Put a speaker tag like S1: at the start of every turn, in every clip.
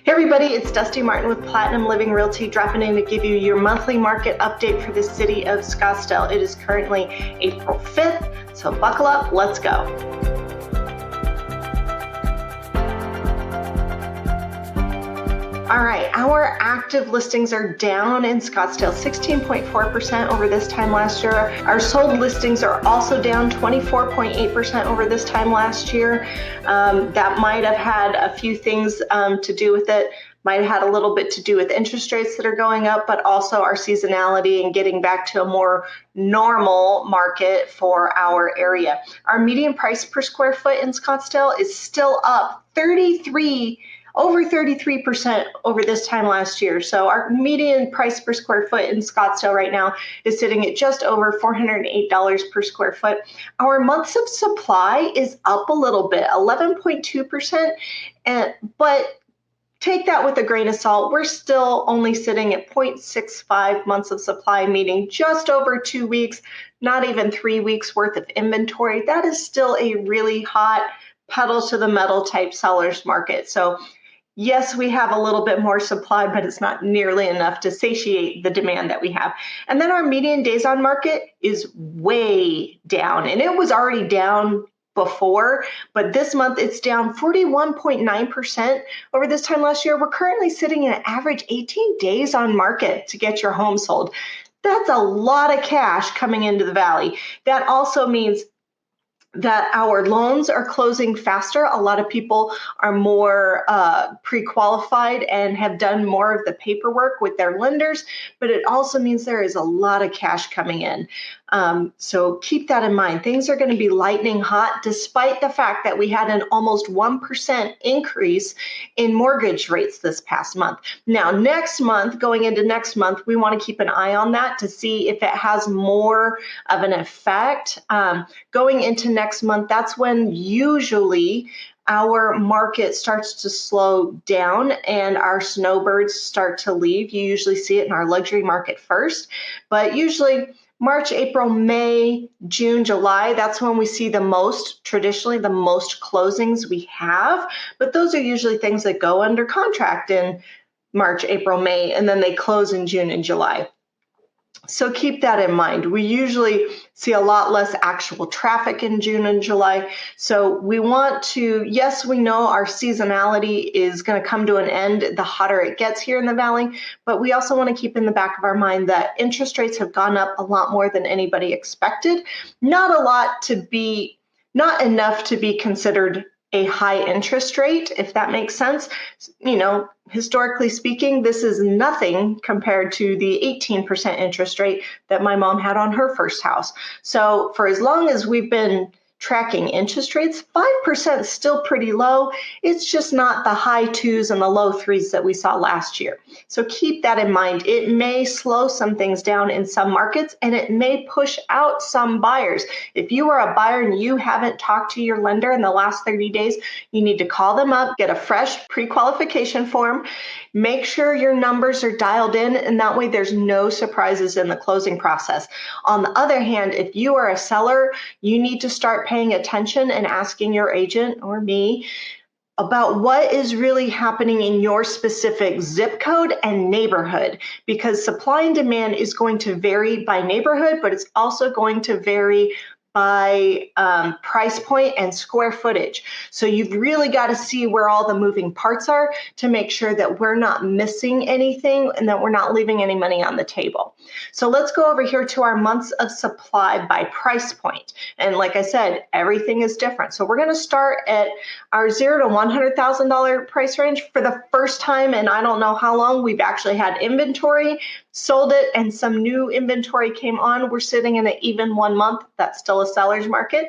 S1: Hey everybody, it's Dusti Martin with Platinum Living Realty, dropping in to give you your monthly market update for the city of Scottsdale. It is currently April 5th, so buckle up, let's go. All right, our active listings are down in Scottsdale 16.4% over this time last year. Our sold listings are also down 24.8% over this time last year. That might have had a few things to do with it. Might have had a little bit to do with interest rates that are going up, but also our seasonality and getting back to a more normal market for our area. Our median price per square foot in Scottsdale is still up over 33% over this time last year. So our median price per square foot in Scottsdale right now is sitting at just over $408 per square foot. Our months of supply is up a little bit, 11.2%, but take that with a grain of salt. We're still only sitting at 0.65 months of supply, meaning just over 2 weeks, not even 3 weeks worth of inventory. That is still a really hot pedal to the metal type seller's market. So yes, we have a little bit more supply, but it's not nearly enough to satiate the demand that we have. And then our median days on market is way down, and it was already down before, but this month it's down 41.9% over this time last year. We're currently sitting at an average 18 days on market to get your home sold. That's a lot of cash coming into the valley. That also means that our loans are closing faster. A lot of people are more pre-qualified and have done more of the paperwork with their lenders, but it also means there is a lot of cash coming in. So keep that in mind. Things are going to be lightning hot, despite the fact that we had an almost 1% increase in mortgage rates this past month. Now, next month, going into next month, we want to keep an eye on that to see if it has more of an effect. Going into next month, that's when usually our market starts to slow down and our snowbirds start to leave. You usually see it in our luxury market first, but usually March, April, May, June, July, that's when we see traditionally the most closings we have. But those are usually things that go under contract in March, April, May, and then they close in June and July. So keep that in mind. We usually see a lot less actual traffic in June and July. So we want to, yes, we know our seasonality is going to come to an end the hotter it gets here in the valley, but we also want to keep in the back of our mind that interest rates have gone up a lot more than anybody expected. Not enough to be considered a high interest rate, if that makes sense. Historically speaking, this is nothing compared to the 18% interest rate that my mom had on her first house. So for as long as we've been tracking interest rates, 5% is still pretty low. It's just not the high 2s and the low 3s that we saw last year. So keep that in mind. It may slow some things down in some markets, and it may push out some buyers. If you are a buyer and you haven't talked to your lender in the last 30 days, you need to call them up, get a fresh pre-qualification form, make sure your numbers are dialed in, and that way there's no surprises in the closing process. On the other hand, if you are a seller, you need to start paying attention and asking your agent or me about what is really happening in your specific zip code and neighborhood, because supply and demand is going to vary by neighborhood, but it's also going to vary by price point and square footage. So you've really got to see where all the moving parts are to make sure that we're not missing anything and that we're not leaving any money on the table. So let's go over here to our months of supply by price point. And like I said, everything is different. So we're going to start at our $0 to $100,000 price range. For the first time in I don't know how long, we've actually had inventory, sold it, and some new inventory came on. We're sitting in an even 1 month. That's still a seller's market.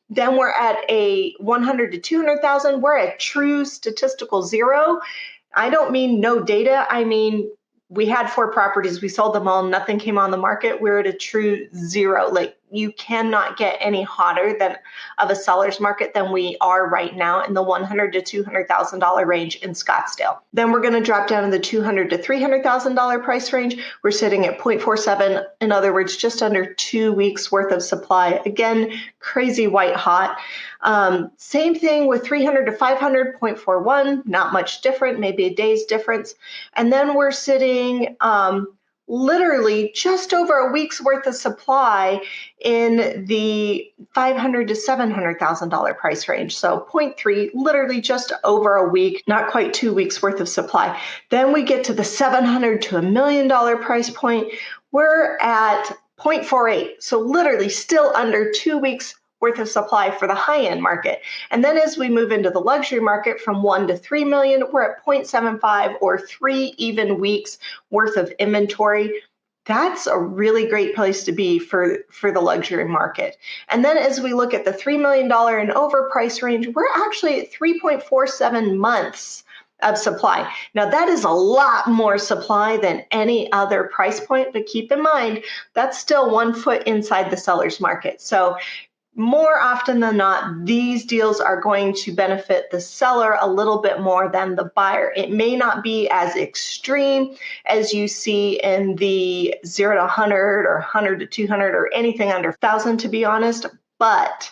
S1: Then we're at a 100 to 200,000. We're at true statistical zero. I don't mean no data. I mean, we had 4 properties. We sold them all. Nothing came on the market. We're at a true zero. Like you cannot get any hotter than of a seller's market than we are right now in the $100,000 to $200,000 range in Scottsdale. Then we're going to drop down in the $200,000 to $300,000 price range. We're sitting at 0.47, in other words, just under 2 weeks worth of supply. Again, crazy white hot. Same thing with 300 to 500, 0.41, not much different, maybe a day's difference. And then we're sitting literally just over a week's worth of supply in the $500,000 to $700,000 price range. So 0.3, literally just over a week, not quite 2 weeks worth of supply. Then we get to the $700,000 to $1 million price point. We're at 0.48, so literally still under 2 weeks worth of supply for the high-end market. And then as we move into the luxury market from 1 to 3 million, we're at 0.75 or 3 even weeks worth of inventory. That's a really great place to be for the luxury market. And then as we look at the $3 million and over price range, we're actually at 3.47 months of supply. Now that is a lot more supply than any other price point, but keep in mind, that's still 1 foot inside the seller's market. So more often than not, these deals are going to benefit the seller a little bit more than the buyer. It may not be as extreme as you see in the 0 to 100 or 100 to 200 or anything under 1,000, to be honest, but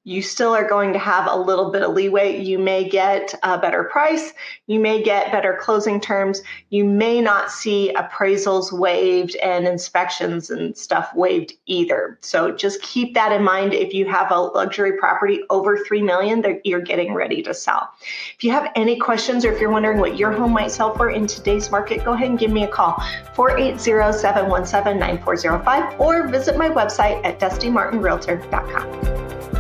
S1: you still are going to have a little bit of leeway. You may get a better price. You may get better closing terms. You may not see appraisals waived and inspections and stuff waived either. So just keep that in mind if you have a luxury property over $3 million that you're getting ready to sell. If you have any questions or if you're wondering what your home might sell for in today's market, go ahead and give me a call, 480-717-9405, or visit my website at dustimartinrealtor.com.